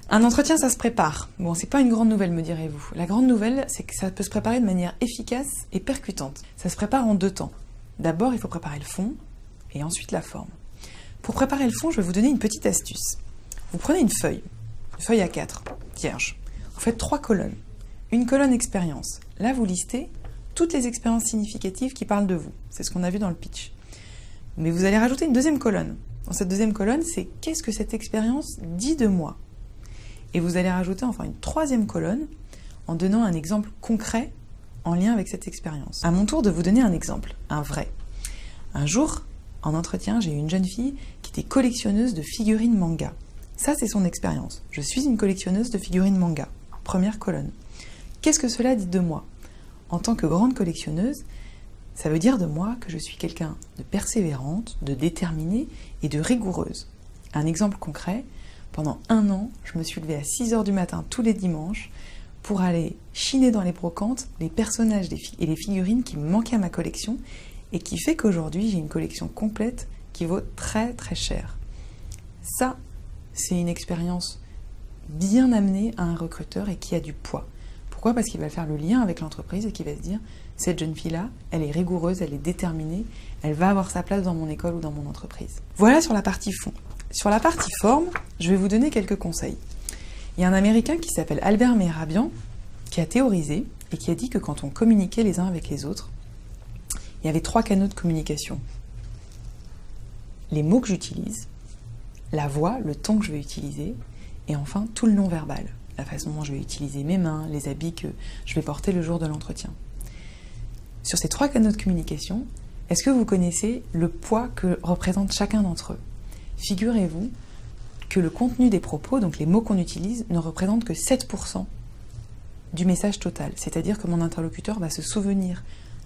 Un entretien, ça se prépare. Bon, c'est pas une grande nouvelle, me direz-vous. La grande nouvelle, c'est que ça peut se préparer de manière efficace et percutante. Ça se prépare en 2 temps. D'abord, il faut préparer le fond, et ensuite la forme. Pour préparer le fond, je vais vous donner une petite astuce. Vous prenez une feuille A4, vierge. Vous faites 3 colonnes. Une colonne expérience. Là, vous listez toutes les expériences significatives qui parlent de vous. C'est ce qu'on a vu dans le pitch. Mais vous allez rajouter une deuxième colonne. Dans cette deuxième colonne, c'est qu'est-ce que cette expérience dit de moi ? Et vous allez rajouter enfin une 3e colonne en donnant un exemple concret en lien avec cette expérience. À mon tour de vous donner un exemple, un vrai. Un jour, en entretien, j'ai eu une jeune fille qui était collectionneuse de figurines manga. Ça, c'est son expérience. Je suis une collectionneuse de figurines manga. Première colonne. Qu'est-ce que cela dit de moi ? En tant que grande collectionneuse, ça veut dire de moi que je suis quelqu'un de persévérante, de déterminée et de rigoureuse. Un exemple concret, pendant 1 an, je me suis levée à 6h du matin tous les dimanches pour aller chiner dans les brocantes les personnages et les figurines qui me manquaient à ma collection et qui fait qu'aujourd'hui, j'ai une collection complète qui vaut très très cher. Ça, c'est une expérience bien amenée à un recruteur et qui a du poids. Pourquoi ? Parce qu'il va faire le lien avec l'entreprise et qu'il va se dire « Cette jeune fille-là, elle est rigoureuse, elle est déterminée, elle va avoir sa place dans mon école ou dans mon entreprise. » Voilà sur la partie fond. Sur la partie forme, je vais vous donner quelques conseils. Il y a un Américain qui s'appelle Albert Mehrabian qui a théorisé et qui a dit que quand on communiquait les uns avec les autres, il y avait 3 canaux de communication. Les mots que j'utilise, la voix, le ton que je vais utiliser, et enfin tout le non-verbal, la façon dont je vais utiliser mes mains, les habits que je vais porter le jour de l'entretien. Sur ces 3 canaux de communication, est-ce que vous connaissez le poids que représente chacun d'entre eux ? Figurez-vous que le contenu des propos, donc les mots qu'on utilise, ne représente que 7% du message total. C'est-à-dire que mon interlocuteur va se souvenir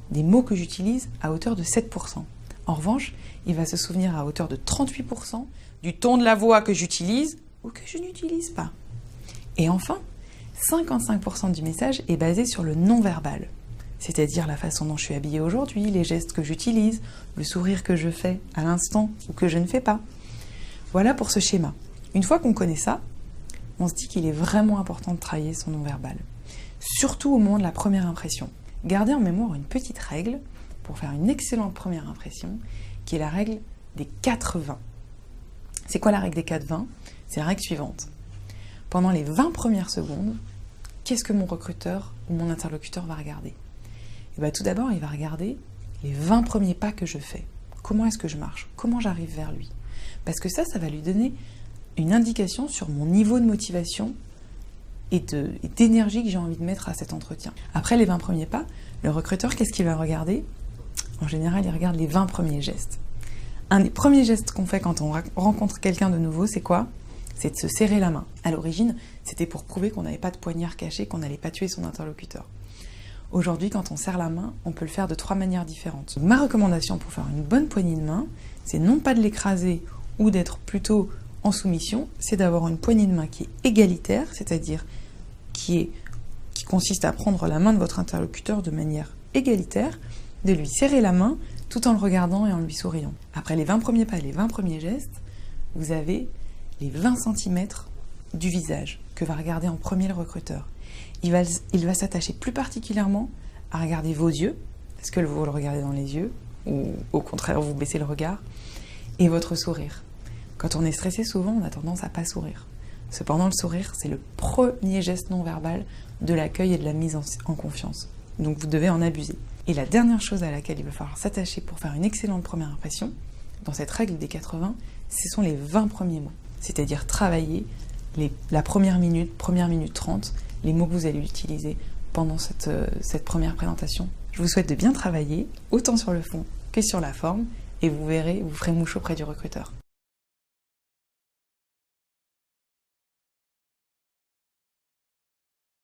des mots que j'utilise à hauteur de 7%. En revanche, il va se souvenir à hauteur de 38% du ton de la voix que j'utilise ou que je n'utilise pas. Et enfin, 55% du message est basé sur le non-verbal. C'est-à-dire la façon dont je suis habillée aujourd'hui, les gestes que j'utilise, le sourire que je fais à l'instant ou que je ne fais pas. Voilà pour ce schéma. Une fois qu'on connaît ça, on se dit qu'il est vraiment important de travailler son non-verbal. Surtout au moment de la première impression. Gardez en mémoire une petite règle pour faire une excellente première impression, qui est la règle des 4-20. C'est quoi la règle des 4-20 ? C'est la règle suivante. Pendant les 20 premières secondes, qu'est-ce que mon recruteur ou mon interlocuteur va regarder ? Et bien, tout d'abord, il va regarder les 20 premiers pas que je fais. Comment est-ce que je marche ? Comment j'arrive vers lui ? Parce que ça va lui donner une indication sur mon niveau de motivation et d'énergie que j'ai envie de mettre à cet entretien. Après les 20 premiers pas, le recruteur, qu'est-ce qu'il va regarder ? En général, il regarde les 20 premiers gestes. Un des premiers gestes qu'on fait quand on rencontre quelqu'un de nouveau, c'est quoi ? C'est de se serrer la main. À l'origine, c'était pour prouver qu'on n'avait pas de poignard caché, qu'on n'allait pas tuer son interlocuteur. Aujourd'hui, quand on serre la main, on peut le faire de 3 manières différentes. Ma recommandation pour faire une bonne poignée de main, c'est non pas de l'écraser ou d'être plutôt en soumission, c'est d'avoir une poignée de main qui est égalitaire, c'est-à-dire qui consiste à prendre la main de votre interlocuteur de manière égalitaire, de lui serrer la main tout en le regardant et en lui souriant. Après les 20 premiers pas et les 20 premiers gestes, vous avez les 20 cm du visage que va regarder en premier le recruteur. Il va s'attacher plus particulièrement à regarder vos yeux, est-ce que vous le regardez dans les yeux, ou au contraire vous baissez le regard, et votre sourire. Quand on est stressé, souvent on a tendance à pas sourire. Cependant, le sourire, c'est le premier geste non-verbal de l'accueil et de la mise en confiance. Donc vous devez en abuser. Et la dernière chose à laquelle il va falloir s'attacher pour faire une excellente première impression, dans cette règle des 80, ce sont les 20 premiers mots. C'est-à-dire travailler la première minute 30, les mots que vous allez utiliser pendant cette première présentation. Je vous souhaite de bien travailler, autant sur le fond que sur la forme, et vous verrez, vous ferez mouche auprès du recruteur.